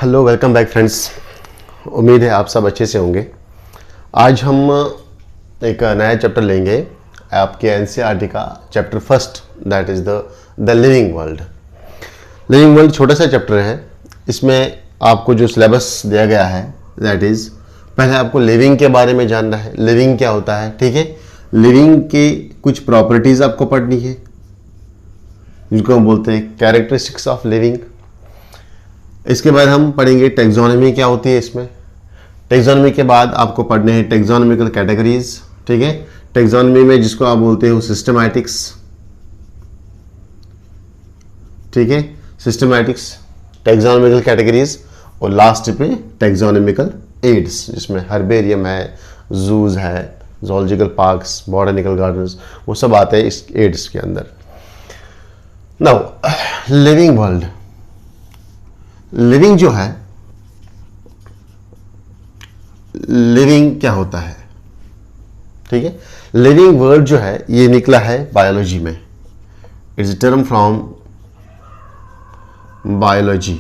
Hello, welcome back friends. उम्मीद है आप सब अच्छे से होंगे। आज हम एक नया चैप्टर लेंगे आपके एनसीईआरटी का, chapter first, that is the living world. Living world छोटा सा चैप्टर है। इसमें आपको जो सिलेबस दिया गया है दैट इज़, पहले आपको लिविंग के बारे में जानना है, लिविंग क्या होता है, ठीक है। लिविंग की कुछ प्रॉपर्टीज़ आपको पढ़नी है जिनको हम बोलते हैं कैरेक्टरिस्टिक्स ऑफ लिविंग। इसके बाद हम पढ़ेंगे टेक्सोनॉमी क्या होती है इसमें। टेक्सोनॉमी के बाद आपको पढ़ने हैं टेक्सोनॉमिकल कैटेगरीज, ठीक है। टेक्सोनॉमी में जिसको आप बोलते हो सिस्टमैटिक्स, ठीक है, सिस्टमैटिक्स, टेक्सोनॉमिकल कैटेगरीज, और लास्ट पे टेक्सोनॉमिकल एड्स जिसमें हर्बेरियम है, जूज है, जोलॉजिकल पार्क्स, बॉटनिकल गार्डन्स, वो सब आते हैं इस एड्स के अंदर। नाउ लिविंग वर्ल्ड, लिविंग जो है, लिविंग क्या होता है, ठीक है। लिविंग वर्ड जो है ये निकला है बायोलॉजी में। It's a term from biology,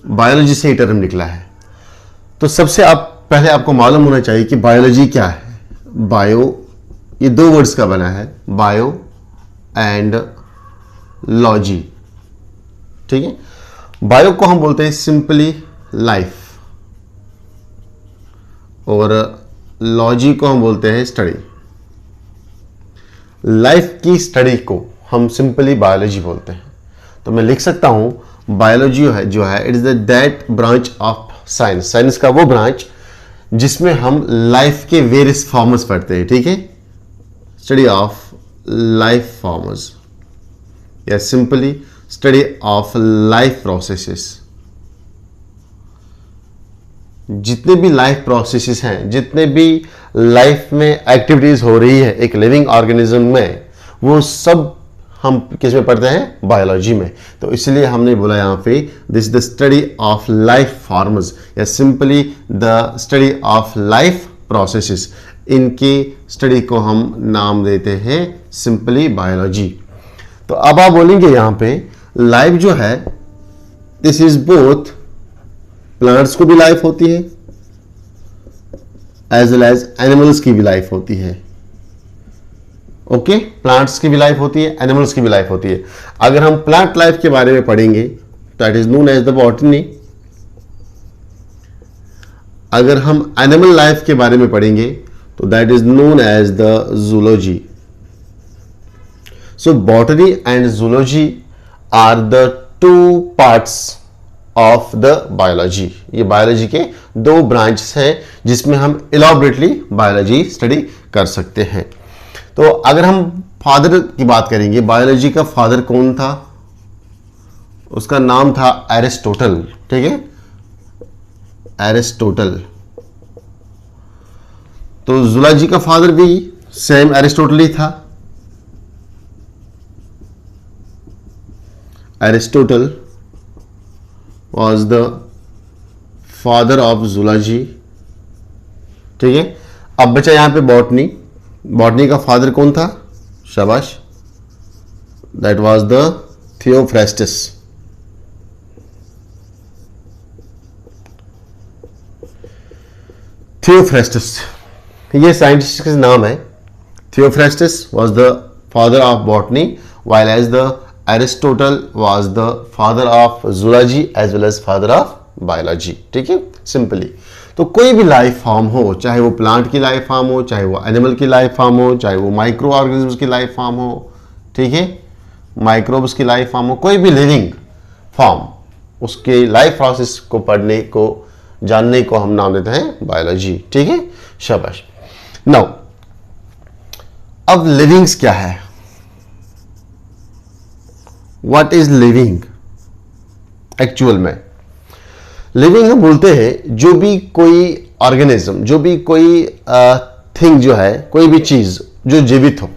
biology से ये टर्म निकला है। तो सबसे पहले आपको मालूम होना चाहिए कि बायोलॉजी क्या है। बायो ये दो वर्ड्स का बना है, बायो एंड लॉजी, ठीक है। बायो को हम बोलते हैं सिंपली लाइफ, और लॉजी को हम बोलते हैं स्टडी। लाइफ की स्टडी को हम सिंपली बायोलॉजी बोलते हैं। तो मैं लिख सकता हूं बायोलॉजी जो है it is that branch of science, science का वो ब्रांच जिसमें हम लाइफ के वेरियस फॉर्म्स पढ़ते हैं, ठीक है। स्टडी ऑफ लाइफ फॉर्म्स या simply study of life processes. जितने भी लाइफ प्रोसेसेस हैं, जितने भी लाइफ में एक्टिविटीज हो रही है एक लिविंग ऑर्गेनिज्म में, वो सब हम किस में पढ़ते हैं, बायोलॉजी में। तो इसलिए हमने बोला यहां पे this the study of life forms या simply the study of life processes. इनकी स्टडी को हम नाम देते हैं सिंपली बायोलॉजी। तो अब आप बोलेंगे यहां पे लाइफ जो है दिस इज बोथ, प्लांट्स को भी लाइफ होती है एज वेल एज एनिमल्स की भी लाइफ होती है। ओके, प्लांट्स की भी लाइफ होती है, एनिमल्स की भी लाइफ होती है। अगर हम प्लांट लाइफ के बारे में पढ़ेंगे that is known as the botany. अगर हम एनिमल लाइफ के बारे में पढ़ेंगे तो that is known as the zoology. So botany and zoology are the two parts of the biology. ये बायोलॉजी के दो ब्रांचेस हैं जिसमें हम इलॉबरेटली बायोलॉजी स्टडी कर सकते हैं। तो अगर हम फादर की बात करेंगे, बायोलॉजी का फादर कौन था, उसका नाम था एरिस्टोटल, ठीक है, एरिस्टोटल। तो जूलॉजी का फादर भी सेम एरिस्टोटल ही था। Aristotle was the father of zoology, ठीक है। अब बचा यहां पे बॉटनी। बॉटनी का फादर कौन था, शाबाश, that was the Theophrastus. Theophrastus ये साइंटिस्ट का नाम है। Theophrastus was the father of botany while as the Aristotle was the father of zoology as well as father of biology, ठीक है, सिंपली। तो कोई भी लाइफ फॉर्म हो, चाहे वो प्लांट की लाइफ फॉर्म हो, चाहे वो एनिमल की लाइफ फॉर्म हो, चाहे वो माइक्रो ऑर्गेनिजम्स की लाइफ फॉर्म हो, ठीक है, माइक्रोब्स की लाइफ फॉर्म हो, कोई भी लिविंग फॉर्म, उसके लाइफ प्रोसेस को पढ़ने को, जानने को हम नाम देते हैं बायोलॉजी, ठीक है, शाबाश। नाउ अब लिविंग्स क्या है, व्हाट इज लिविंग एक्चुअल में। लिविंग हम बोलते हैं जो भी कोई ऑर्गेनिज्म, जो भी कोई थिंग जो है, कोई भी चीज जो जीवित हो,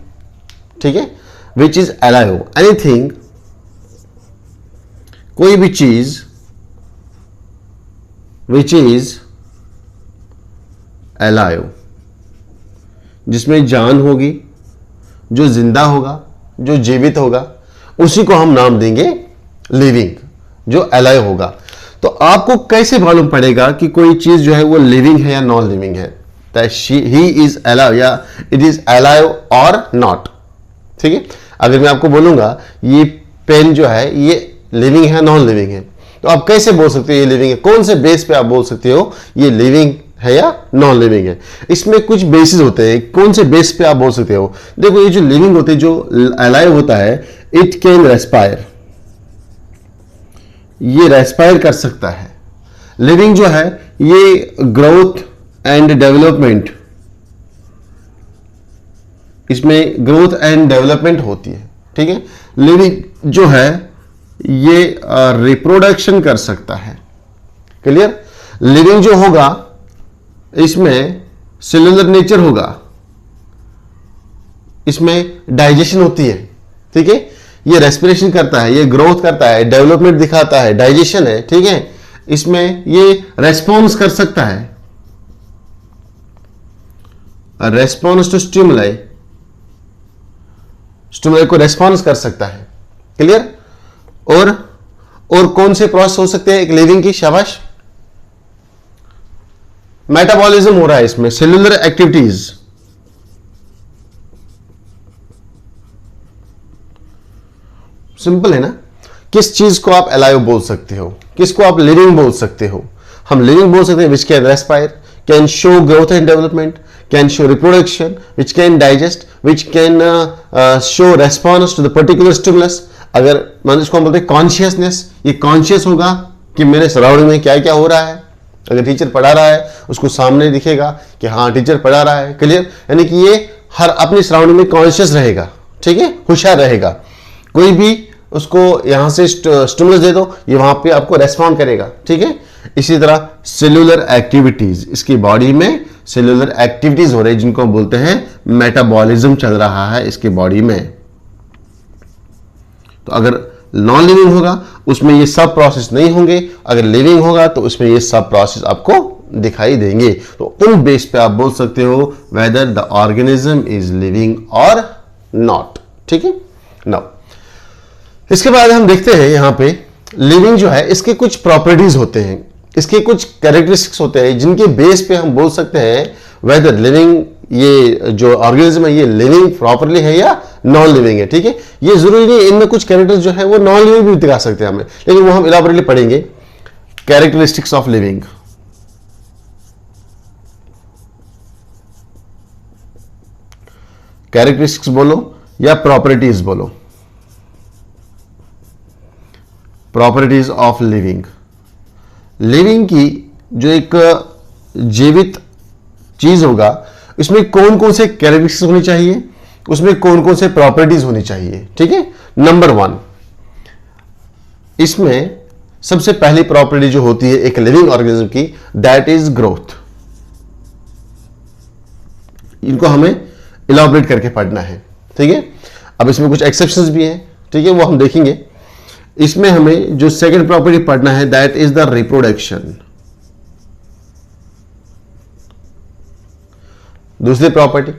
ठीक है, विच इज अलाइव, एनीथिंग, कोई भी चीज विच इज अलाइव, जिसमें जान होगी, जो जिंदा होगा, जो जीवित होगा, उसी को हम नाम देंगे लिविंग, जो अलाइव होगा। तो आपको कैसे मालूम पड़ेगा कि कोई चीज जो है वो लिविंग है या नॉन लिविंग है? दैट ही इज अलाइव या इट इज अलाइव और नॉट। ठीक है, अगर मैं आपको बोलूंगा ये पेन जो है ये लिविंग है नॉन लिविंग है, तो आप कैसे बोल सकते हो ये लिविंग है? कौन से बेस पे आप बोल सकते हो ये लिविंग है या नॉन लिविंग है? इसमें कुछ बेसिस होते हैं, कौन से बेस पे आप बोल सकते हो? देखो, ये जो लिविंग होते हैं, जो अलाइव होता है, इट कैन रेस्पायर, ये रेस्पायर कर सकता है। लिविंग जो है ये ग्रोथ एंड डेवलपमेंट, इसमें ग्रोथ एंड डेवलपमेंट होती है। ठीक है, लिविंग जो है ये रिप्रोडक्शन कर सकता है। क्लियर? लिविंग जो होगा इसमें सेलुलर नेचर होगा, इसमें डाइजेशन होती है। ठीक है, ये रेस्पिरेशन करता है, ये ग्रोथ करता है, डेवलपमेंट दिखाता है, डाइजेशन है। ठीक है, इसमें ये रेस्पॉन्स कर सकता है, रेस्पॉन्स टू स्टिमुलाई, स्टिमुलाई को रेस्पॉन्स कर सकता है। क्लियर? और कौन से प्रोसेस हो सकते हैं एक लिविंग की? शाबाश, मेटाबॉलिज्म हो रहा है इसमें, सेलुलर एक्टिविटीज, सिंपल है ना? किस चीज को आप अलाइव बोल सकते हो, किसको आप लिविंग बोल सकते हो? हम लिविंग बोल सकते हैं which can respire, can show growth and development, can show reproduction, which can digest, which can show response to the particular stimulus. अगर मान इसको हम बोलते हैं कॉन्शियसनेस, ये कॉन्शियस होगा कि मेरे सराउंडिंग में क्या क्या हो रहा है। अगर टीचर पढ़ा रहा है उसको सामने दिखेगा कि हाँ टीचर पढ़ा रहा है। क्लियर? यानी कि ये हर अपनी सराउंडिंग में कॉन्शियस रहेगा। ठीक है, होशियार रहेगा। कोई भी उसको यहां से स्टिमुलस दे दो, ये वहां पे आपको रेस्पॉन्ड करेगा। ठीक है, इसी तरह सेलुलर एक्टिविटीज, इसकी बॉडी में सेलुलर एक्टिविटीज हो रही है जिनको हम बोलते हैं मेटाबॉलिज्म चल रहा है इसकी बॉडी में। तो अगर नॉन लिविंग होगा उसमें ये सब प्रोसेस नहीं होंगे, अगर लिविंग होगा तो उसमें ये सब प्रोसेस आपको दिखाई देंगे। तो उन बेस पे आप बोल सकते हो whether the organism is living और नॉट। ठीक है, नाउ इसके बाद हम देखते हैं यहां पे लिविंग जो है इसके कुछ प्रॉपर्टीज होते हैं, इसके कुछ कैरेक्टरिस्टिक्स होते हैं जिनके बेस पे हम बोल सकते हैं वेदर लिविंग, ये जो ऑर्गेनिज्म है ये लिविंग प्रॉपरली है या नॉन लिविंग है। ठीक है, ये जरूरी नहीं, इनमें कुछ कैरेक्टर्स जो है वो नॉन लिविंग भी दिखा सकते हैं हमें, लेकिन वो हम इलाबोरेटली पढ़ेंगे। कैरेक्टरिस्टिक्स ऑफ लिविंग, कैरेक्टरिस्टिक्स बोलो या प्रॉपर्टीज बोलो, प्रॉपर्टीज ऑफ लिविंग। लिविंग की जो एक जीवित चीज होगा इसमें कौन कौन से कैरेक्टरिस्टिक्स होनी चाहिए, उसमें कौन कौन से प्रॉपर्टीज होनी चाहिए। ठीक है, नंबर 1, इसमें सबसे पहली प्रॉपर्टी जो होती है एक लिविंग ऑर्गेनिज्म की, दैट इज ग्रोथ। इनको हमें इलाबोरेट करके पढ़ना है। ठीक है, अब इसमें कुछ एक्सेप्शंस भी हैं। ठीक है, वो हम देखेंगे। इसमें हमें जो सेकंड प्रॉपर्टी पढ़ना है दैट इज द रिप्रोडक्शन। दूसरी प्रॉपर्टी,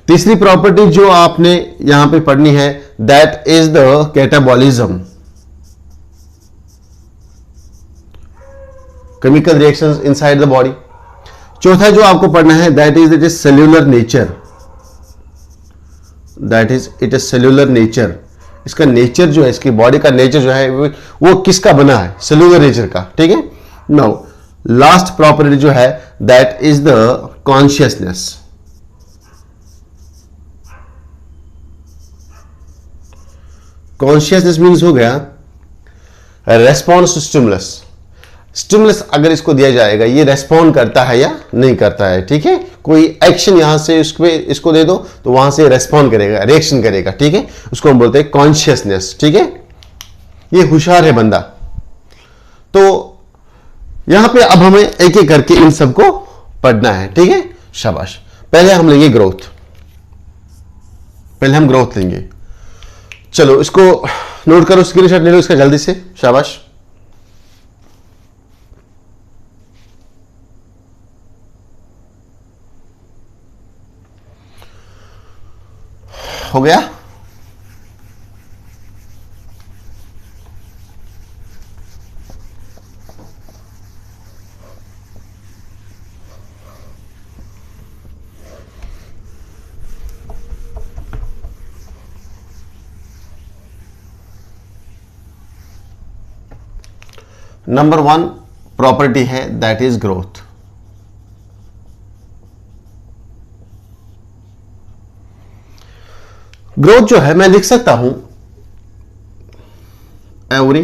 तीसरी प्रॉपर्टी जो आपने यहां पे पढ़नी है that is the catabolism, chemical reactions inside the body. चौथा जो आपको पढ़ना है that is it is cellular nature, that is it is cellular nature. इसका नेचर जो है, इसकी बॉडी का नेचर जो है वो किसका बना है? सेल्यूलर नेचर का। ठीक है, नाउ लास्ट प्रॉपर्टी जो है that is the consciousness. Consciousness means हो गया रेस्पॉन्स टू स्टिमुलस। स्टिमुलस अगर इसको दिया जाएगा ये रेस्पॉन्ड करता है या नहीं करता है। ठीक है, कोई एक्शन यहां से इसको दे दो तो वहां से रेस्पॉन्ड करेगा, रिएक्शन करेगा। ठीक है, उसको हम बोलते हैं कॉन्शियसनेस। ठीक है, ये होशियार है बंदा। तो यहां पे अब हमें एक एक करके इन सबको पढ़ना है। ठीक है, शाबाश। पहले हम लेंगे ग्रोथ, पहले हम ग्रोथ लेंगे। चलो इसको नोट करो, स्क्रीनशॉट ले लो इसका जल्दी से, शाबाश। हो गया? नंबर 1 प्रॉपर्टी है दैट इज ग्रोथ। ग्रोथ जो है मैं लिख सकता हूं every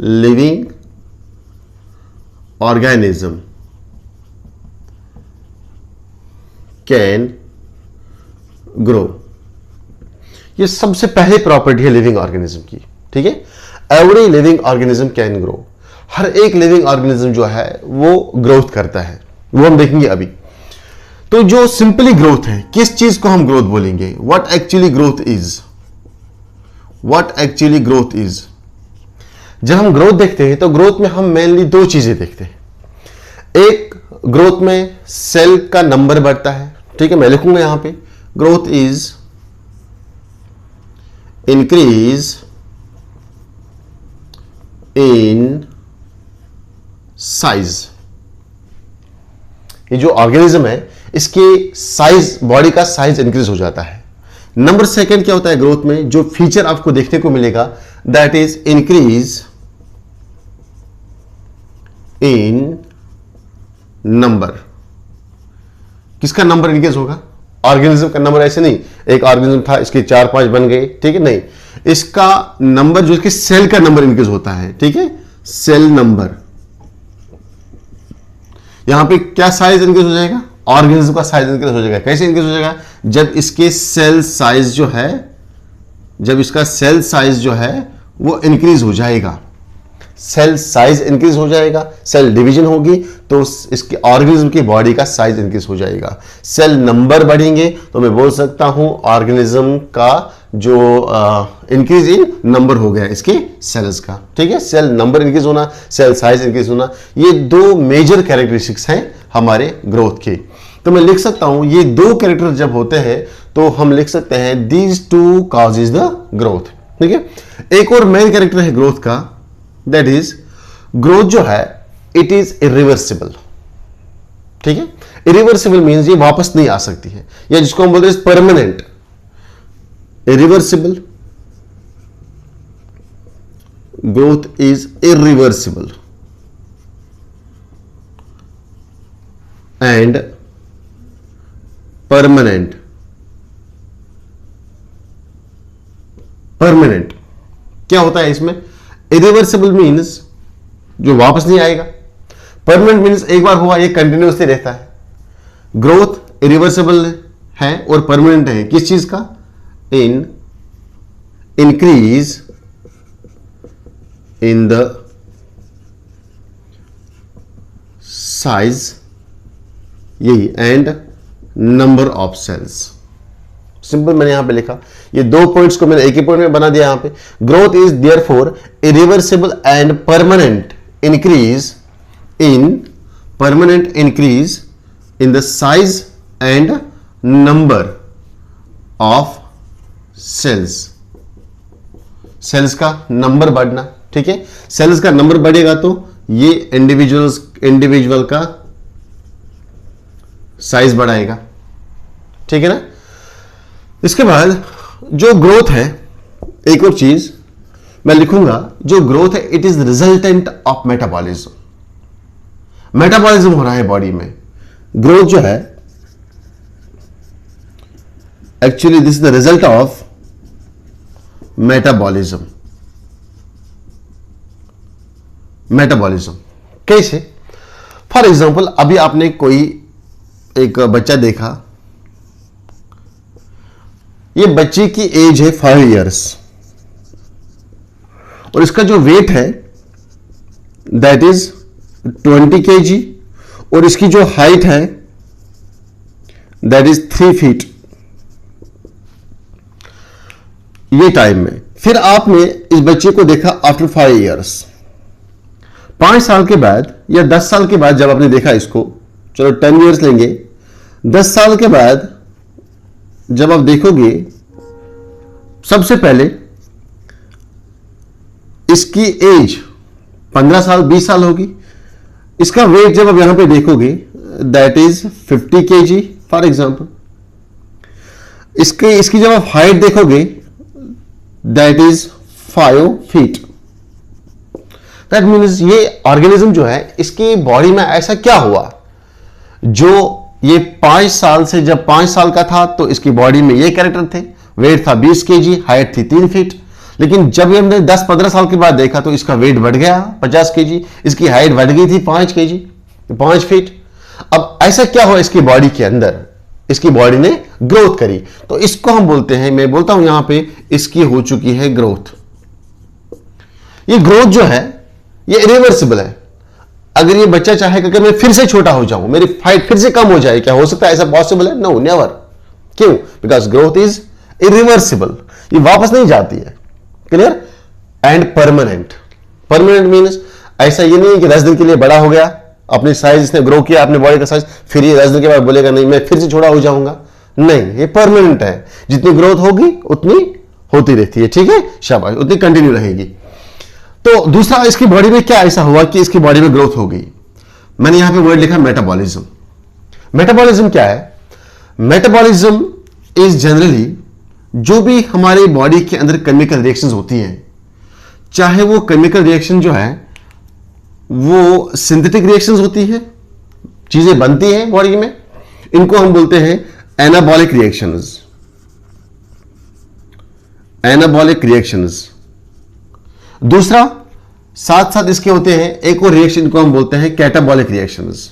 living organism can grow. ये सबसे पहली प्रॉपर्टी है लिविंग ऑर्गेनिज्म की, ठीक है। Every living organism can grow, हर एक लिविंग ऑर्गेनिज्म जो है वो ग्रोथ करता है, वो हम देखेंगे अभी। तो जो सिंपली ग्रोथ है, किस चीज को हम ग्रोथ बोलेंगे, what actually growth is, what actually growth is. जब हम ग्रोथ देखते हैं तो ग्रोथ में हम मेनली दो चीजें देखते हैं। एक, ग्रोथ में सेल का नंबर बढ़ता है, ठीक है। मैं लिखूंगा यहां पे growth is increase in size. ये जो ऑर्गेनिज्म है इसके साइज, बॉडी का साइज इंक्रीज हो जाता है। नंबर सेकंड क्या होता है ग्रोथ में, जो फीचर आपको देखने को मिलेगा that is increase in number. किसका नंबर इंक्रीज होगा, ऑर्गेनिज्म का नंबर। ऐसे नहीं एक ऑर्गेनिज्म था इसके 4-5 बन गए, ठीक है, नहीं, इसका नंबर जो इसके सेल का नंबर इंक्रीज होता है, ठीक है, सेल नंबर। यहां पे क्या साइज इंक्रीज हो जाएगा, ऑर्गेनिज्म का साइज इंक्रीज हो जाएगा। कैसे इंक्रीज हो जाएगा, जब इसके सेल साइज जो है, जब इसका सेल साइज जो है वो इंक्रीज हो जाएगा, सेल साइज इंक्रीज हो जाएगा, सेल डिवीजन होगी तो इसके ऑर्गेनिज्म की बॉडी का साइज इंक्रीज हो जाएगा। सेल नंबर बढ़ेंगे तो मैं बोल सकता हूं ऑर्गेनिज्म का जो इंक्रीज इन नंबर हो गया इसके सेल्स का, ठीक है। सेल नंबर इंक्रीज होना, सेल साइज इंक्रीज होना, ये दो मेजर कैरेक्टरिस्टिक्स हैं हमारे ग्रोथ के। तो मैं लिख सकता हूं ये दो कैरेक्टर जब होते हैं तो हम लिख सकते हैं these two causes the growth, ठीक है। एक और मेन कैरेक्टर है ग्रोथ का, दैट इज ग्रोथ जो है इट इज इरिवर्सिबल, ठीक है। इरिवर्सिबल मीन्स ये वापस नहीं आ सकती है, या जिसको हम बोलते हैं permanent. Irreversible, growth is irreversible and permanent. Permanent क्या होता है इसमें, इरिवर्सिबल मीन्स जो वापस नहीं आएगा, परमानेंट मीन्स एक बार हुआ ये कंटिन्यूसली रहता है। ग्रोथ इरिवर्सिबल है और परमानेंट है, किस चीज का, in increase in the size, यही, and number of cells. Simple मैंने यहां पे लिखा, ये दो पॉइंट्स को मैंने एक ही पॉइंट में बना दिया यहां पे। Growth is therefore irreversible and permanent increase in the size and number of cells. Cells का नंबर बढ़ना, ठीक है। सेल्स का नंबर बढ़ेगा तो ये इंडिविजुअल का साइज बढ़ाएगा, ठीक है ना। इसके बाद जो ग्रोथ है, एक और चीज मैं लिखूंगा, जो ग्रोथ है it is resultant of metabolism. Metabolism हो रहा है बॉडी में, ग्रोथ जो है actually this is the result of metabolism. Metabolism कैसे, फॉर एग्जांपल अभी आपने कोई एक बच्चा देखा, ये बच्चे की एज है 5 इयर्स और इसका जो वेट है दैट इज 20 kg और इसकी जो हाइट है दैट इज 3 फीट। ये टाइम में फिर आपने इस बच्चे को देखा आफ्टर 5 इयर्स, 5 साल के बाद या 10 साल के बाद जब आपने देखा इसको, चलो 10 इयर्स लेंगे, 10 साल के बाद जब आप देखोगे, सबसे पहले इसकी एज 15 साल 20 साल होगी, इसका वेट जब आप यहां पे देखोगे that is 50 kg for example. इसकी जब आप हाइट देखोगे that is 5 feet. That means ये ऑर्गेनिज्म जो है इसकी बॉडी में ऐसा क्या हुआ जो ये 5 साल से, जब 5 साल का था तो इसकी बॉडी में ये कैरेक्टर थे, वेट था 20 केजी, हाइट थी 3 फीट, लेकिन जब ये हमने 10-15 साल के बाद देखा तो इसका वेट बढ़ गया 50 केजी, इसकी हाइट बढ़ गई थी 5 केजी, 5 फीट। अब ऐसा क्या हुआ इसकी बॉडी के अंदर, इसकी बॉडी ने ग्रोथ करी, तो इसको हम बोलते हैं, मैं बोलता हूं यहां पे इसकी हो चुकी है ग्रोथ। ये ग्रोथ जो है ये इरिवर्सिबल है। अगर ये बच्चा चाहेगा कि मैं फिर से छोटा हो जाऊं, मेरी हाइट फिर से कम हो जाए, क्या हो सकता है ऐसा पॉसिबल है? No, never. क्यों? बिकॉज ग्रोथ इज इरिवर्सिबल, ये वापस नहीं जाती है। Clear? And permanent. Permanent means ऐसा ये नहीं है कि 10 दिन के लिए बड़ा हो गया, अपनी साइज इसने ग्रो किया, अपनी बॉडी का साइज, फिर ये 10 दिन के बाद बोलेगा नहीं मैं फिर से छोटा हो जाऊंगा। नहीं, ये परमानेंट है, जितनी ग्रोथ होगी उतनी होती रहती है। ठीक है, शाबाश, उतनी कंटिन्यू रहेगी। तो दूसरा, इसकी बॉडी में क्या ऐसा हुआ कि इसकी बॉडी में ग्रोथ हो गई? मैंने यहां पे वर्ड लिखा मेटाबॉलिज्म। मेटाबॉलिज्म क्या है? मेटाबॉलिज्म इज जनरली जो भी हमारी बॉडी के अंदर केमिकल रिएक्शंस होती हैं, चाहे वो केमिकल रिएक्शन जो है वो सिंथेटिक रिएक्शंस होती है, चीजें बनती हैं बॉडी में, इनको हम बोलते हैं एनाबॉलिक रिएक्शंस। Anabolic reactions. दूसरा, साथ साथ इसके होते हैं एक और रिएक्शन को हम बोलते हैं कैटाबॉलिक रिएक्शंस।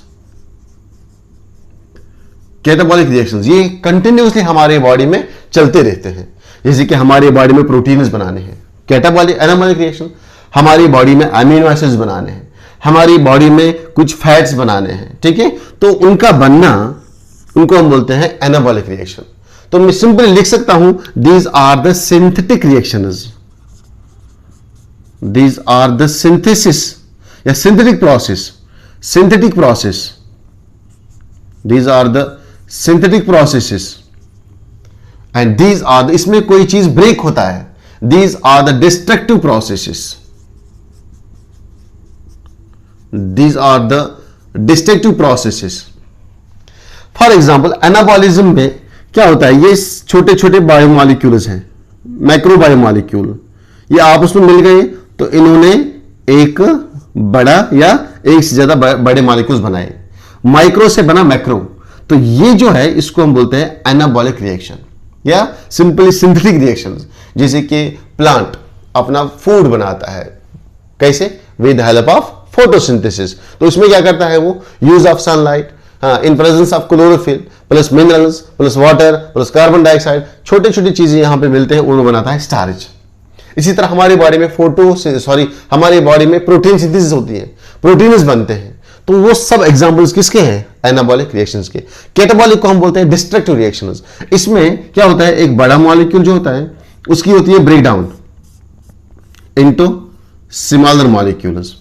कैटाबॉलिक रिएक्शंस ये कंटिन्यूअसली हमारे बॉडी में चलते रहते हैं। जैसे कि हमारी बॉडी में प्रोटीन्स बनाने हैं, कैटाबॉलिक एनाबॉलिक रिएक्शन। हमारी बॉडी में अमीनो एसिड्स बनाने हैं, हमारी बॉडी में कुछ फैट्स बनाने हैं, ठीक है, तो उनका बनना, उनको हम बोलते हैं एनाबॉलिक रिएक्शन। तो मैं सिंपली लिख सकता हूं these are the synthetic reactions, these are the synthesis या synthetic process, synthetic process, these are the synthetic processes and these are, इसमें कोई चीज ब्रेक होता है, these are the destructive processes, these are the destructive processes. For example anabolism में क्या होता है, ये छोटे छोटे बायोमॉलिक्यूल्स हैं, मैक्रो बायोमॉलिक्यूल, ये आपस में मिल गए तो इन्होंने एक बड़ा या एक से ज्यादा बड़े मॉलिक्यूल्स बनाए, माइक्रो से बना मैक्रो। तो ये जो है इसको हम बोलते हैं एनाबॉलिक रिएक्शन या सिंपली सिंथेटिक रिएक्शंस। जैसे कि प्लांट अपना फूड बनाता है, कैसे? With help of photosynthesis. तो इसमें क्या करता है वो? Use of sunlight, in presence of chlorophyll plus minerals plus water plus carbon dioxide, छोटे छोटी चीजें यहां पे मिलते हैं, उनको बनाता है स्टार्च। इसी तरह हमारी बॉडी में हमारी बॉडी में प्रोटीन सिंथेसिस होती है, प्रोटीन्स बनते हैं। तो वो सब एग्जांपल्स किसके हैं? एनाबॉलिक रिएक्शंस के। कैटाबॉलिक को हम बोलते हैं डिस्ट्रक्टिव रिएक्शंस। इसमें क्या होता है, एक बड़ा मॉलिक्यूल जो होता है उसकी होती है ब्रेकडाउन इनटू स्मॉलर मॉलिक्यूल्स।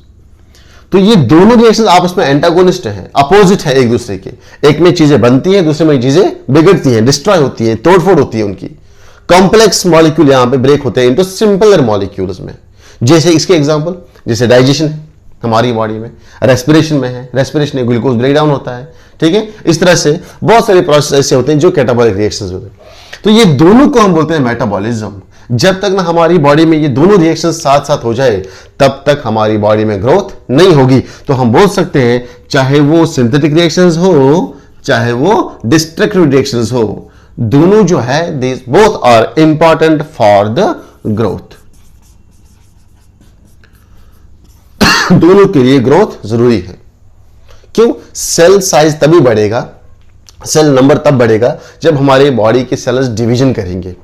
तो ये दोनों रिएक्शंस आपस में एंटागोनिस्ट हैं, अपोजिट है एक दूसरे के। एक में चीजें बनती हैं, दूसरे में चीजें बिगड़ती हैं, डिस्ट्रॉय होती हैं, तोड़फोड़ होती है उनकी। कॉम्प्लेक्स मॉलिक्यूल यहां पे ब्रेक होते हैं इनटू सिंपलर मॉलिक्यूल्स में। जैसे इसके एग्जांपल, जैसे डाइजेशन है हमारी बॉडी में, रेस्पिरेशन में है, रेस्पिरेशन में ग्लूकोज ब्रेकडाउन होता है, ठीक है। इस तरह से बहुत सारे प्रोसेस ऐसे होते हैं जो कैटाबॉलिक रिएक्शंस होते हैं। तो ये दोनों को हम बोलते हैं मेटाबॉलिज्म। जब तक ना हमारी बॉडी में ये दोनों रिएक्शंस साथ साथ हो जाए तब तक हमारी बॉडी में ग्रोथ नहीं होगी। तो हम बोल सकते हैं चाहे वो सिंथेटिक रिएक्शंस हो चाहे वो डिस्ट्रक्टिव रिएक्शंस हो, दोनों जो है this both are important for the growth. दोनों के लिए ग्रोथ जरूरी है। क्यों? सेल साइज तभी बढ़ेगा, सेल नंबर तब बढ़ेगा जब हमारे बॉडी के सेल्स डिवीजन करेंगे।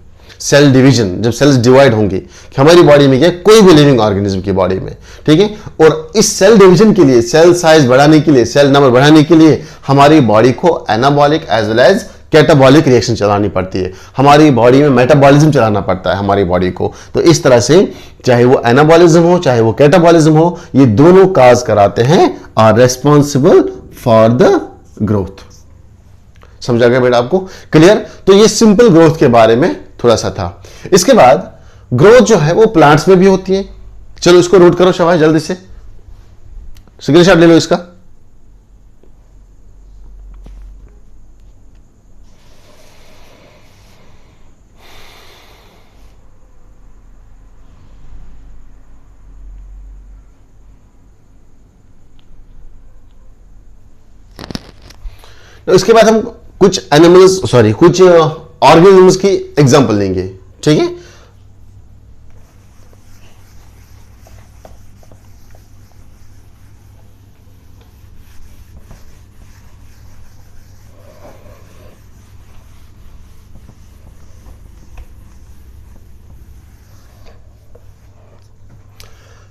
सेल डिवीजन, जब सेल्स डिवाइड होंगे कि हमारी बॉडी में क्या, कोई भी लिविंग ऑर्गेनिज्म की बॉडी में, ठीक है। और इस सेल डिवीजन के लिए, सेल साइज बढ़ाने के लिए, सेल नंबर बढ़ाने के लिए हमारी बॉडी को anabolic as well as catabolic reaction चलानी पड़ती है। हमारी बॉडी में मेटाबॉलिज्म चलाना पड़ता है हमारी बॉडी को। तो इस तरह से चाहे वो एनाबॉलिज्म हो चाहे वो कैटाबॉलिज्म हो, ये दोनों काज कराते हैं, are responsible for the growth. समझा गया बेटा आपको? क्लियर? तो ये सिंपल ग्रोथ के बारे में थोड़ा सा था। इसके बाद ग्रोथ जो है वो प्लांट्स में भी होती है। चलो इसको नोट करो शाबाश, जल्दी से स्क्रीनशॉट ले लो इसका। तो इसके बाद हम कुछ एनिमल्स कुछ ऑर्गेनिजम्स की एग्जांपल लेंगे, ठीक है।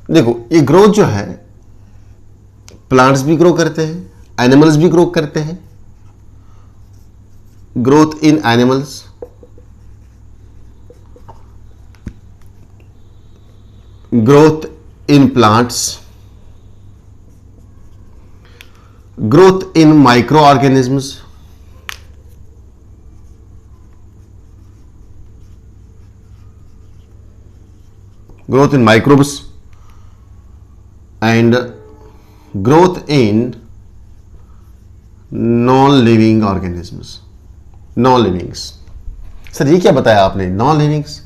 देखो ये ग्रोथ जो है, प्लांट्स भी ग्रो करते हैं, एनिमल्स भी ग्रो करते हैं। Growth in animals, growth in plants, growth in micro organisms, growth in microbes, and growth in non-living organisms, non-livings। Sir ये क्या बताया आपने, non-livings?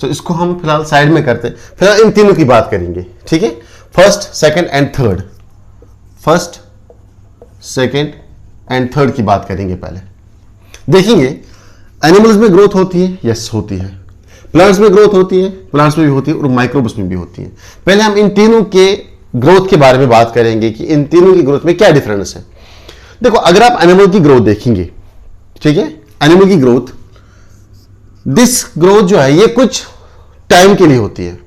तो इसको हम फिलहाल साइड में करते हैं, फिलहाल इन तीनों की बात करेंगे, ठीक है। First, second and third, first, second and third की बात करेंगे। पहले देखेंगे एनिमल्स में ग्रोथ होती है, यस होती है। प्लांट्स में ग्रोथ होती है, प्लांट्स में भी होती है, और माइक्रोब्स में भी होती है। पहले हम इन तीनों के ग्रोथ के बारे में बात करेंगे कि इन तीनों की ग्रोथ में क्या डिफरेंस है। देखो अगर आप एनिमल की ग्रोथ देखेंगे, ठीक है, एनिमल की ग्रोथ, दिस ग्रोथ जो है ये कुछ टाइम के लिए होती है,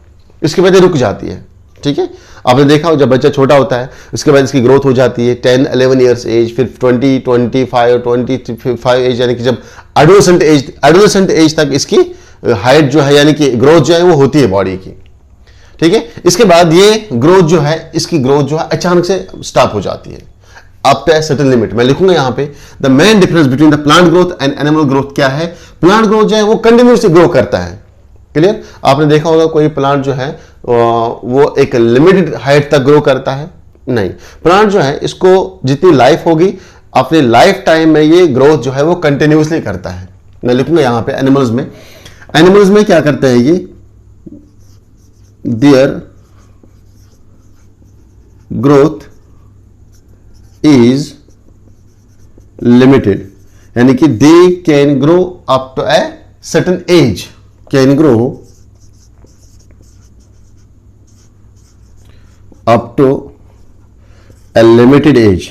इसके बाद ये रुक जाती है, ठीक है। आपने देखा हो जब बच्चा छोटा होता है उसके बाद इसकी ग्रोथ हो जाती है 10-11 ईयर्स एज, फिर 20, 25 और 25 एज, यानी कि जब एडोलेसेंट एज तक इसकी हाइट जो है यानी कि ग्रोथ जो है वो होती है बॉडी की, ठीक है। इसके बाद ये ग्रोथ जो है, इसकी ग्रोथ जो है अचानक से स्टॉप हो जाती है अप टू सर्टेन लिमिट। मैं लिखूंगा यहां पे the main difference between the plant growth and animal growth क्या है। प्लांट ग्रोथ जो है वो कंटिन्यूसली ग्रो करता है, क्लियर। आपने देखा होगा कोई प्लांट जो है वो एक लिमिटेड हाइट तक ग्रो करता है, नहीं। प्लांट जो है इसको जितनी लाइफ होगी अपने लाइफ टाइम में ये ग्रोथ जो है वो कंटिन्यूसली करता है। मैं लिखूंगा यहां पे एनिमल्स में, एनिमल्स में क्या करते हैं ये, देयर ग्रोथ इज लिमिटेड, यानी कि they can grow up to a certain age, can grow up to a limited age.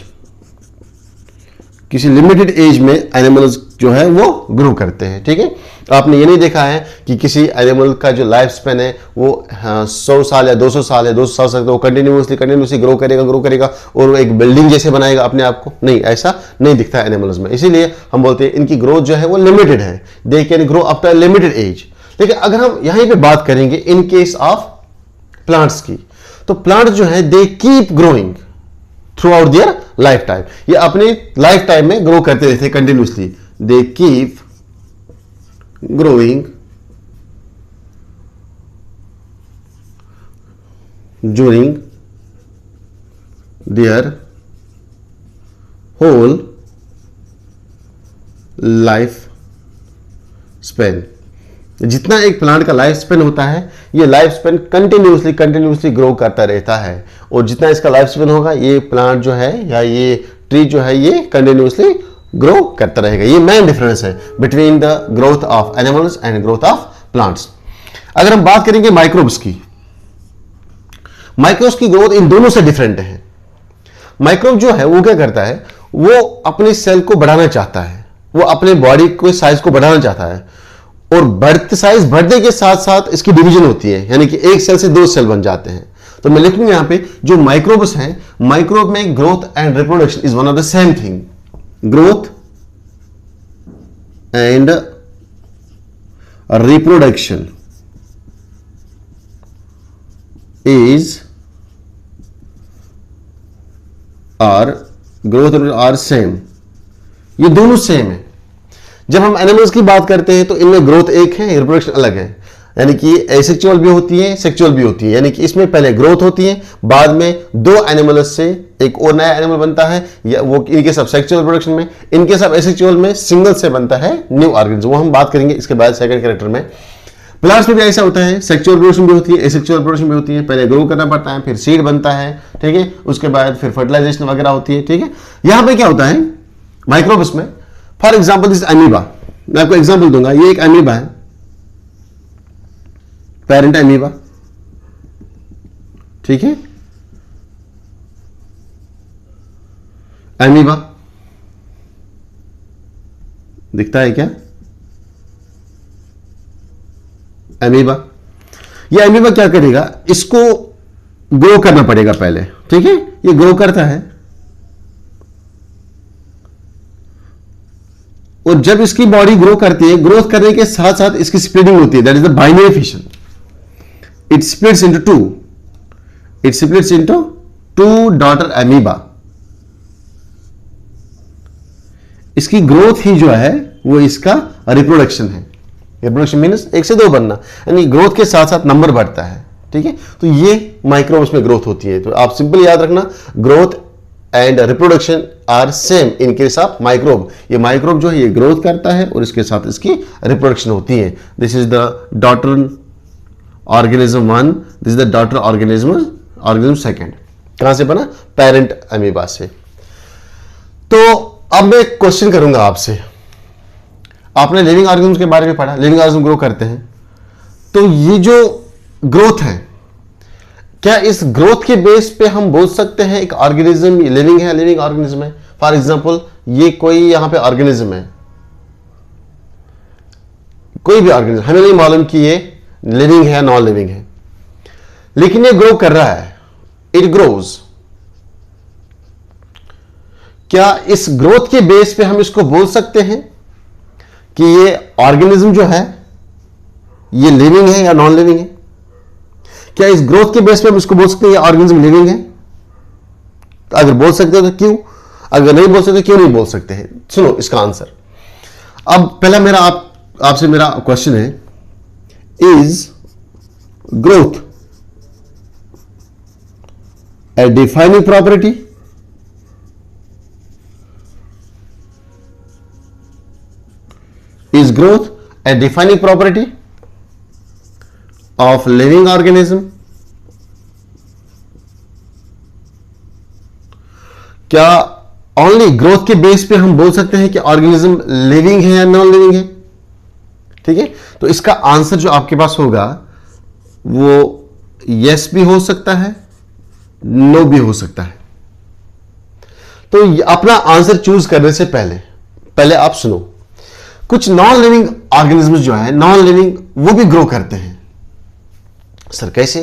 किसी लिमिटेड एज में एनिमल्स जो है वो ग्रो करते हैं, ठीक है। आपने ये नहीं देखा है कि किसी एनिमल का जो लाइफ स्पेन है वो 100 साल या 200 साल है, 200 साल से वो कंटिन्यूसली ग्रो करेगा और एक बिल्डिंग जैसे बनाएगा अपने आप को, नहीं, ऐसा नहीं दिखता है एनिमल्स में। इसीलिए हम बोलते हैं इनकी ग्रोथ जो है वो लिमिटेड है, they can grow up to a limited age. लेकिन अगर हम यहीं पे बात करेंगे इन केस ऑफ प्लांट्स की, तो प्लांट जो है they keep growing throughout their lifetime, ये अपने लाइफ टाइम में ग्रो करते रहते हैं continuously, they keep growing during their whole life span. जितना एक प्लांट का लाइफ स्पेन होता है ये लाइफ स्पेन कंटिन्यूसली ग्रो करता रहता है, और जितना इसका लाइफ स्पेन होगा ये प्लांट जो है या ये ट्री जो है ये कंटिन्यूसली ग्रो करता रहेगा। ये मेन डिफरेंस है between the growth of animals and growth of plants. अगर हम बात करेंगे माइक्रोब्स की, माइक्रोब्स की ग्रोथ इन दोनों से डिफरेंट है। माइक्रोब जो है वो क्या करता है, वो अपने सेल को बढ़ाना चाहता है, वो अपने बॉडी को साइज को बढ़ाना चाहता है, और बढ़ने के साथ साथ इसकी डिवीजन होती है, यानी कि एक सेल से 2 सेल बन जाते हैं। तो मैं लिखूंगा यहां पे जो माइक्रोब्स हैं, माइक्रोब में growth and reproduction is one of the same thing. Growth and reproduction is growth are same, ये दोनों सेम है। जब हम एनिमल्स की बात करते हैं तो इनमें ग्रोथ एक है, रिप्रोडक्शन अलग है, यानी कि एसेक्सुअल भी होती है, सेक्सुअल भी होती है। यानी कि इसमें पहले ग्रोथ होती है, बाद में 2 एनिमल्स से एक और नया एनिमल बनता है, या वो इनके सब सेक्सुअल रिप्रोडक्शन में, इनके सब एसेक्सुअल में सिंगल से बनता है न्यू ऑर्गेनिज्म, वो हम बात करेंगे इसके बाद सेकंड कैरेक्टर में। प्लांट्स में भी ऐसा होता है, सेक्सुअल रिप्रोडक्शन भी होती है, एसेक्सुअल रिप्रोडक्शन भी होती है। पहले ग्रो करना पड़ता है, फिर सीड बनता है, ठीक है, उसके बाद फिर फर्टिलाइजेशन वगैरह होती है, ठीक है। यहां पे क्या होता है, माइक्रोब्स में। फॉर एग्जाम्पल दिस अमीबा, मैं आपको एग्जाम्पल दूंगा। ये एक अमीबा है, पेरेंट अमीबा, ठीक है। अमीबा दिखता है क्या? अमीबा, ये अमीबा क्या करेगा, इसको ग्रो करना पड़ेगा पहले, ठीक है। ये ग्रो करता है और जब इसकी बॉडी ग्रो करती है, ग्रोथ करने के साथ साथ इसकी स्प्लिटिंग होती है, that is the binary fission. It splits into two, it splits into two daughter amoeba. इसकी ग्रोथ ही जो है वो इसका रिप्रोडक्शन है। रिप्रोडक्शन मीन्स एक से दो बनना, यानी ग्रोथ के साथ साथ नंबर बढ़ता है, ठीक है। तो ये माइक्रोब्स में ग्रोथ होती है। तो आप सिंपल याद रखना, growth and reproduction are same in case of microbe. ये माइक्रोब जो है ये ग्रोथ करता है और इसके साथ इसकी रिप्रोडक्शन होती है। This is the daughter organism one, this is the daughter organism second. कहां से बना? पेरेंट अमीबा से। तो अब मैं एक क्वेश्चन करूंगा आपसे। आपने लिविंग ऑर्गेनिज्म के बारे में पढ़ा, लिविंग ऑर्गेनिज्म ग्रो करते हैं। तो ये जो ग्रोथ है, क्या इस ग्रोथ के बेस पे हम बोल सकते हैं एक ऑर्गेनिज्म लिविंग है, लिविंग ऑर्गेनिज्म है? फॉर एग्जांपल ये कोई यहां पे ऑर्गेनिज्म है, कोई भी ऑर्गेनिज्म, हमें नहीं मालूम कि ये लिविंग है नॉन लिविंग है, लेकिन ये ग्रो कर रहा है, इट ग्रोज। क्या इस ग्रोथ के बेस पे हम इसको बोल सकते हैं कि ये ऑर्गेनिज्म जो है ये लिविंग है या नॉन लिविंग है? क्या इस ग्रोथ के बेस पे हम इसको बोल सकते हैं ये ऑर्गेनिज्म लिविंग है? तो अगर बोल सकते हो तो क्यों, अगर नहीं बोल सकते क्यों नहीं बोल सकते हैं? सुनो इसका आंसर। अब पहला मेरा आपसे मेरा क्वेश्चन है, is growth a defining property? Is growth a defining property of living organism? क्या ओनली ग्रोथ के बेस पे हम बोल सकते हैं कि ऑर्गेनिज्म लिविंग है या नॉन लिविंग है? ठीक है, तो इसका आंसर जो आपके पास होगा वो यस भी हो सकता है, नो भी हो सकता है। तो अपना आंसर चूज करने से पहले आप सुनो। कुछ नॉन लिविंग ऑर्गेनिज्म जो है, नॉन लिविंग, वो भी ग्रो करते हैं। सर कैसे?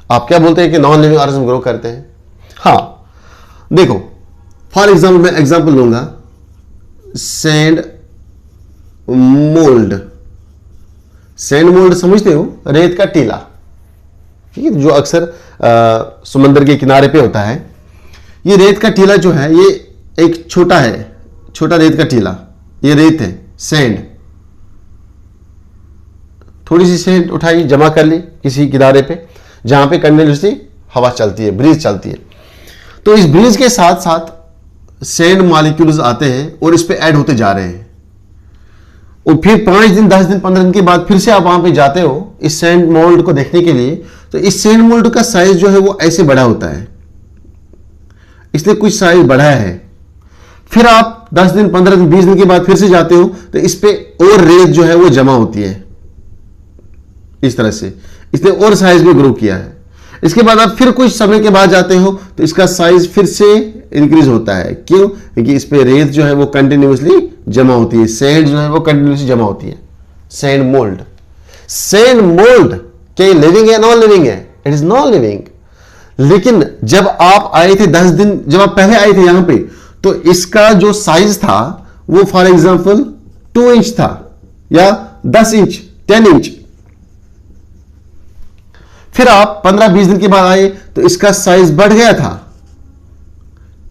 आप क्या बोलते हैं कि नॉन लिविंग ऑर्गेनिज्म ग्रो करते हैं? हाँ देखो, फॉर एग्जाम्पल मैं एग्जाम्पल लूंगा, सैंड मोल्ड। सैंड मोल्ड समझते हो? रेत का टीला, ठीक है, जो अक्सर समुद्र के किनारे पे होता है। ये रेत का टीला जो है ये एक छोटा है, छोटा रेत का टीला, ये रेत है, सैंड। थोड़ी सी सैंड उठाई, जमा कर ली किसी किनारे पे जहां पे कंटिन्यूसली हवा चलती है, ब्रीज चलती है। तो इस ब्रीज के साथ साथ सैंड मॉलिक्यूल्स आते हैं और इस पे ऐड होते जा रहे हैं। और फिर 5 दिन 10 दिन 15 दिन के बाद फिर से आप वहां पे जाते हो इस सैंड मोल्ड को देखने के लिए, तो इस सैंड मोल्ड का साइज जो है वो ऐसे बड़ा होता है, इसलिए कुछ साइज बढ़ा है। फिर आप 10 दिन 15 दिन 20 दिन के बाद फिर से जाते हो तो इस पे और रेत जो है वो जमा होती है इस तरह से, इसने और साइज में ग्रो किया है। इसके बाद आप फिर कुछ समय के बाद जाते हो तो इसका साइज फिर से इंक्रीज होता है। क्यों? क्योंकि इस पे रेत जो है वो कंटिन्यूसली जमा होती है, सैंड जो है वो कंटिन्यूसली जमा होती है। सैंड मोल्ड, सैंड मोल्ड क्या लिविंग है नॉन लिविंग है? It is non living. लेकिन जब आप आए थे 10 दिन, जब आप पहले आए थे यहां पे, तो इसका जो साइज था वो फॉर एग्जांपल 2 इंच था या 10 इंच, 10 इंच। फिर आप 15-20 दिन के बाद आए तो इसका साइज बढ़ गया था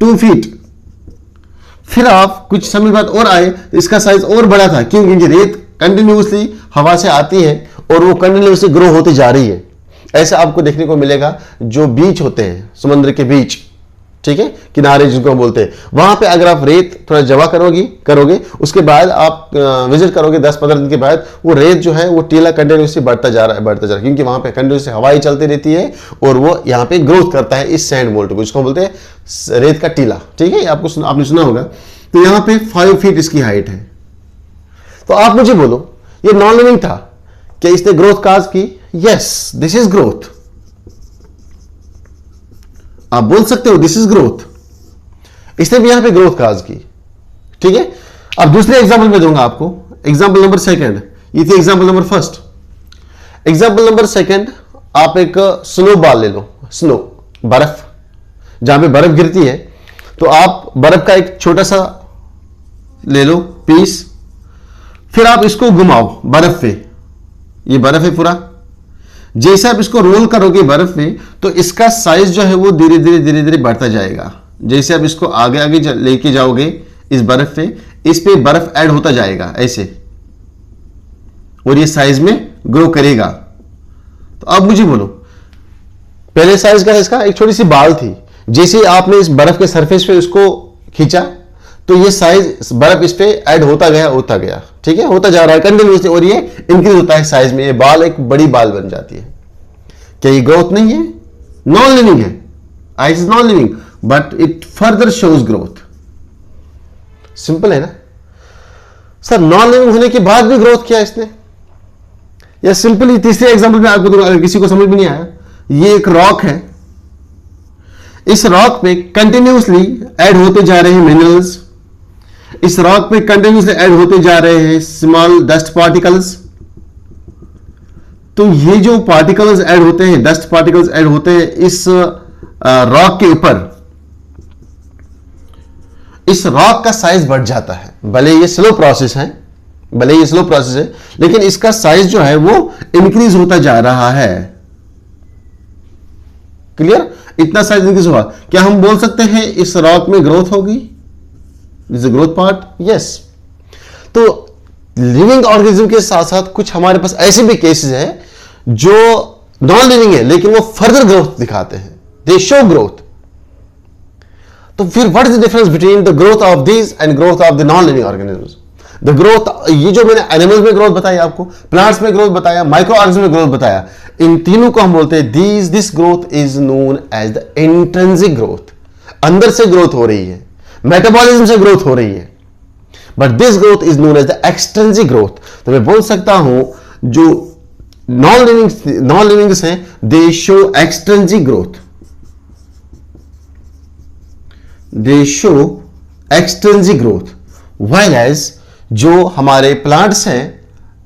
2 फीट। फिर आप कुछ समय बाद और आए तो इसका साइज और बढ़ा था। क्यों? क्योंकि रेत कंटिन्यूसली हवा से आती है और वो कंटिन्यूसली ग्रो होती जा रही है। ऐसा आपको देखने को मिलेगा जो बीच होते हैं, समुद्र के बीच, ठीक है, किनारे जिनको हम बोलते हैं, वहां पे अगर आप रेत थोड़ा जमा करोगे उसके बाद आप विजिट करोगे 10-15 दिन के बाद, वो रेत जो है वो टीला कंटिन्यूसली बढ़ता जा रहा है, क्योंकि वहां पे कंटिन्यूसली हवाई चलती रहती है और वो यहाँ पे ग्रोथ करता है इस सैंड मोल्ड को, जिसको बोलते हैं रेत का टीला। ठीक है, आपने सुना होगा। तो यहां पे 5 फीट इसकी हाइट है। तो आप मुझे बोलो ये नॉन लिविंग था, क्या इसने ग्रोथ काज की? Yes, this is growth. आप बोल सकते हो दिस इज ग्रोथ, इसने भी यहां पे ग्रोथ काज की। ठीक है, अब दूसरे एग्जांपल में दूंगा आपको, एग्जांपल नंबर सेकंड, ये थी example number first. Example number second, आप एक स्नो बॉल ले लो, स्नो बर्फ, जहां पे बर्फ गिरती है, तो आप बर्फ का एक छोटा सा ले लो पीस, फिर आप इसको घुमाओ बर्फ पे, ये बर्फ है पूरा, जैसे आप इसको रोल करोगे बर्फ में, तो इसका साइज जो है वो धीरे धीरे बढ़ता जाएगा। जैसे आप इसको आगे आगे लेके जाओगे इस बर्फ पे, इस पे बर्फ ऐड होता जाएगा ऐसे, और ये साइज में ग्रो करेगा। तो अब मुझे बोलो, पहले साइज का इसका एक छोटी सी बाल थी, जैसे आपने इस बर्फ के सरफेस पे उसको खींचा, तो ये साइज बर्फ इस पे ऐड होता गया, ठीक है, होता जा रहा है कंटिन्यूसली, और ये इंक्रीज होता है साइज में, ये बाल एक बड़ी बाल बन जाती है। क्या ये ग्रोथ नहीं है? नॉन लिविंग है, ice is non living, but it further shows growth. Simple है ना सर, नॉन लिविंग होने के बाद भी ग्रोथ किया इसने। या सिंपली तीसरे एग्जांपल में आपको, अगर किसी को समझ में नहीं आया, ये एक रॉक है, इस रॉक पे कंटिन्यूसली ऐड होते जा रहे हैं मिनरल्स, इस रॉक पे कंटिन्यूसली ऐड होते जा रहे हैं स्मॉल डस्ट पार्टिकल्स। तो ये जो पार्टिकल्स ऐड होते हैं, डस्ट पार्टिकल्स ऐड होते हैं इस रॉक के ऊपर, इस रॉक का साइज बढ़ जाता है। भले ये स्लो प्रोसेस है, लेकिन इसका साइज जो है वो इंक्रीज होता जा रहा है। क्लियर? इतना साइज इंक्रीज हुआ, क्या हम बोल सकते हैं इस रॉक में ग्रोथ होगी? This is growth part, yes. तो लिविंग ऑर्गेनिज्म के साथ साथ कुछ हमारे पास ऐसे भी केसेस हैं जो नॉन लिविंग है, लेकिन वो फर्दर ग्रोथ दिखाते हैं, दे शो ग्रोथ। तो फिर what is the difference between the growth of this and growth of the non living organisms? The growth, ये जो मैंने एनिमल्स में ग्रोथ बताई आपको, प्लांट्स में ग्रोथ बताया, माइक्रो ऑर्गेनिज्म में ग्रोथ बताया, इन तीनों को हम बोलते हैं this growth is known as the intrinsic growth. अंदर से ग्रोथ हो रही है, मेटाबॉलिज्म से ग्रोथ हो रही है, but this growth is known as the extrinsic growth. तो मैं बोल सकता हूं जो नॉन लिविंग्स हैं, they show extrinsic growth, they show extrinsic growth, while as जो हमारे प्लांट्स हैं,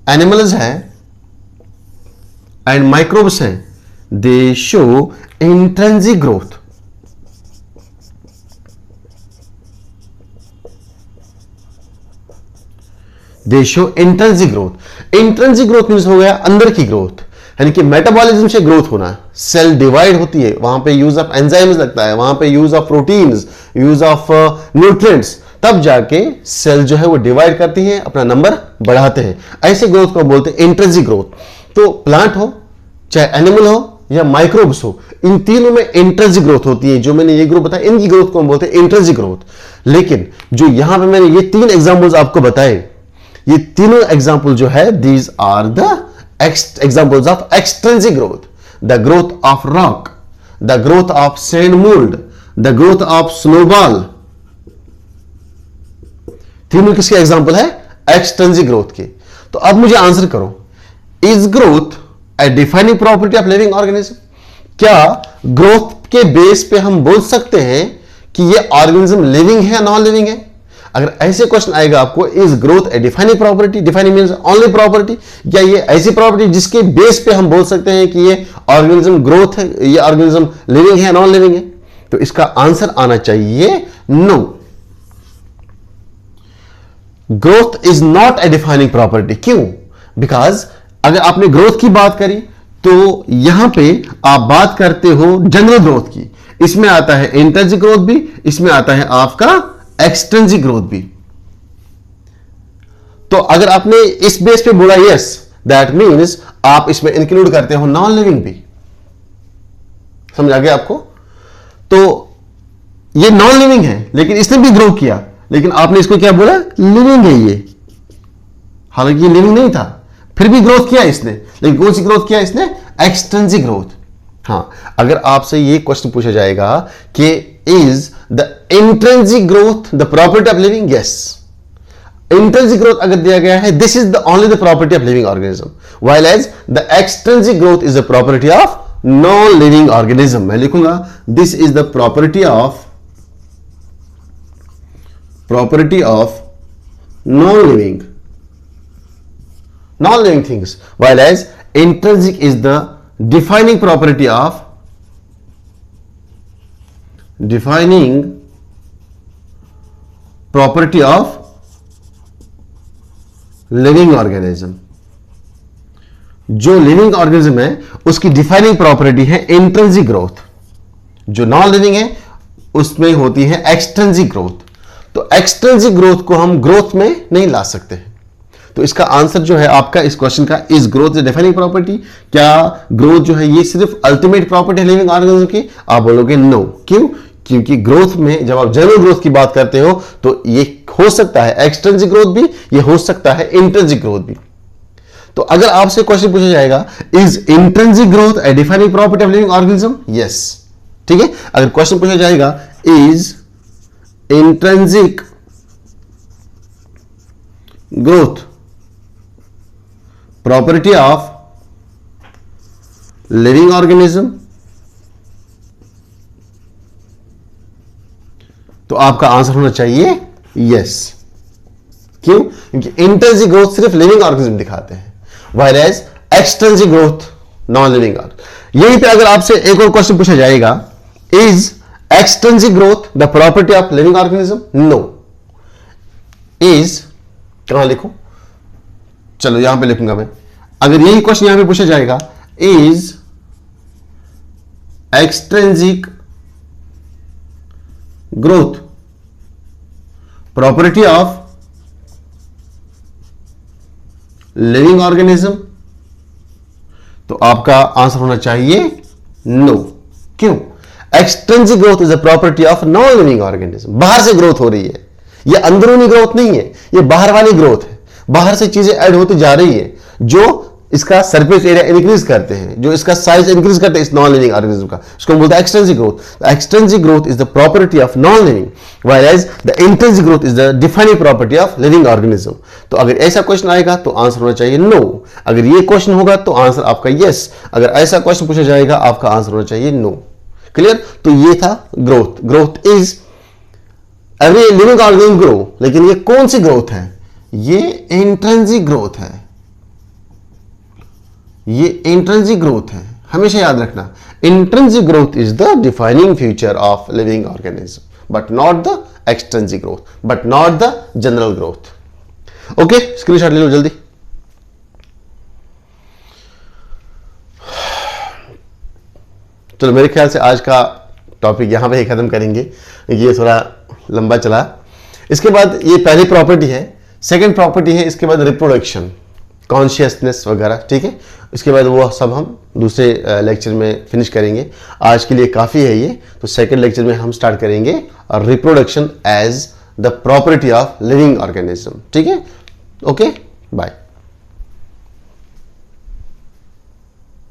एनिमल्स हैं एंड माइक्रोब्स हैं, they show intrinsic growth. They show intrinsic growth. Intrinsic growth means हो गया अंदर की ग्रोथ, यानी कि मेटाबॉलिज्म से ग्रोथ होना, सेल डिवाइड होती है, वहां पे यूज ऑफ एंजाइम्स लगता है, वहां पे use of proteins, use of nutrients, तब जाके सेल जो है वो डिवाइड करती है, अपना नंबर बढ़ाते हैं। ऐसे ग्रोथ को बोलते हैं इंट्रिंसिक ग्रोथ। तो प्लांट हो, चाहे एनिमल हो या माइक्रोब्स हो, इन तीनों में इंट्रिंसिक ग्रोथ होती है। जो मैंने ये ग्रोथ बताया, इनकी ग्रोथ को हम बोलते हैं इंट्रिंसिक ग्रोथ। लेकिन जो यहां पे मैंने ये 3 एग्जांपल्स आपको बताए, ये तीनों एग्जांपल जो है, these are the examples of extrinsic growth, the growth of rock, the growth of sand mold, the growth of snowball। तीनों किसके एग्जांपल है? एक्सट्रिंसिक ग्रोथ के। तो अब मुझे आंसर करो, is growth a defining property of living organism? क्या growth के बेस पे हम बोल सकते हैं कि ये ऑर्गेनिज्म लिविंग है या नॉन लिविंग है? अगर ऐसे क्वेश्चन आएगा आपको, is growth a defining property? Defining means only property, या ये ऐसी प्रॉपर्टी जिसके बेस पे हम बोल सकते हैं कि ये ऑर्गेनिज्म ग्रोथ है, ये ऑर्गेनिज्म लिविंग है, नॉन लिविंग है? तो इसका आंसर आना चाहिए no. Growth is not a defining property. क्यों? बिकॉज अगर आपने ग्रोथ की बात करी, तो यहां पे आप बात करते हो जनरल ग्रोथ की, इसमें आता है इंट्रिंसिक ग्रोथ भी, इसमें आता है आपका एक्सट्रिंसिक ग्रोथ भी। तो अगर आपने इस बेस पे बोला यस, दैट मीन्स आप इसमें इंक्लूड करते हो नॉन लिविंग भी। समझ आ गया आपको? तो ये नॉन लिविंग है, लेकिन इसने भी ग्रो किया, लेकिन आपने इसको क्या बोला? लिविंग है ये, हालांकि ये लिविंग नहीं था, फिर भी ग्रोथ किया इसने। लेकिन कौन सी ग्रोथ किया इसने? Extrinsic growth. हाँ, अगर आपसे ये क्वेश्चन पूछा जाएगा कि is the intrinsic growth the property of living? Yes, intrinsic growth अगर दिया गया है, this is the only the property of living organism, while as the extrinsic growth is the property of non living organism. मैं लिखूंगा this is the property of non living things, while as intrinsic is the defining property of living organism. जो living organism है उसकी defining property है intrinsic growth, जो non living है उसमें होती है एक्सट्रिंसिक ग्रोथ। तो एक्सट्रिंसिक ग्रोथ को हम ग्रोथ में नहीं ला सकते हैं। तो इसका आंसर जो है आपका इस क्वेश्चन का, is growth the defining property? क्या ग्रोथ जो है ये सिर्फ अल्टीमेट प्रॉपर्टी है लिविंग ऑर्गेनिज्म की? आप बोलोगे नो। क्यों? क्योंकि ग्रोथ में जब आप जनरल ग्रोथ की बात करते हो तो ये हो सकता है एक्सट्रिंसिक ग्रोथ भी, ये हो सकता है इंट्रिंसिक ग्रोथ भी। तो अगर आपसे क्वेश्चन पूछा जाएगा is intrinsic growth a defining property of living organism? Yes, ठीक है। अगर क्वेश्चन पूछा जाएगा is intrinsic growth property of living organism, तो आपका आंसर होना चाहिए यस। क्यों? क्योंकि इंट्रिंसिक ग्रोथ सिर्फ लिविंग ऑर्गेनिज्म दिखाते हैं, while as extrinsic growth non living organism. यहीं पे अगर आपसे एक और क्वेश्चन पूछा जाएगा is extrinsic growth the property of living organism? No. Is कहां लिखूं? चलो यहां पे लिखूंगा मैं। अगर यही क्वेश्चन यहां पे पूछा जाएगा is extrinsic growth property of living organism, तो आपका आंसर होना चाहिए नो। क्यों? Extrinsic growth is a property of non living organism. बाहर से ग्रोथ हो रही है, ये अंदरूनी ग्रोथ नहीं है, ये बाहर वाली ग्रोथ है। बाहर से चीजें ऐड होती जा रही है जो इसका सरफेस एरिया इंक्रीज करते हैं, जो इसका साइज इंक्रीज करते हैं इस नॉन लिविंग ऑर्गेनिज्म का, उसको हम बोलते हैं extrinsic growth. Extrinsic growth is the property of non living, while as the intrinsic growth is the defining property of living organism. तो अगर ऐसा क्वेश्चन आएगा तो आंसर होना चाहिए नो। अगर ये क्वेश्चन होगा तो आंसर आपका यस। अगर ऐसा क्वेश्चन पूछा जाएगा आपका आंसर होना चाहिए नो। क्लियर? तो ये था growth. Growth is every living organism grow, लेकिन ये कौन सी ग्रोथ है? ये इंट्रिंसिक ग्रोथ है, ये इंट्रिंसिक ग्रोथ है। हमेशा याद रखना, intrinsic growth is the defining feature of living organism, but not the extrinsic growth, but not the general growth. Okay, screenshot ले लो जल्दी। चलो मेरे ख्याल से आज का टॉपिक यहां पे ही खत्म करेंगे, ये थोड़ा लंबा चला। इसके बाद ये पहली प्रॉपर्टी है, सेकंड प्रॉपर्टी है इसके बाद रिप्रोडक्शन, कॉन्शियसनेस वगैरह, ठीक है। इसके बाद वो सब हम दूसरे लेक्चर में फिनिश करेंगे। आज के लिए काफ़ी है ये, तो सेकंड लेक्चर में हम स्टार्ट करेंगे reproduction as the property of living organism, ठीक है। Okay, bye.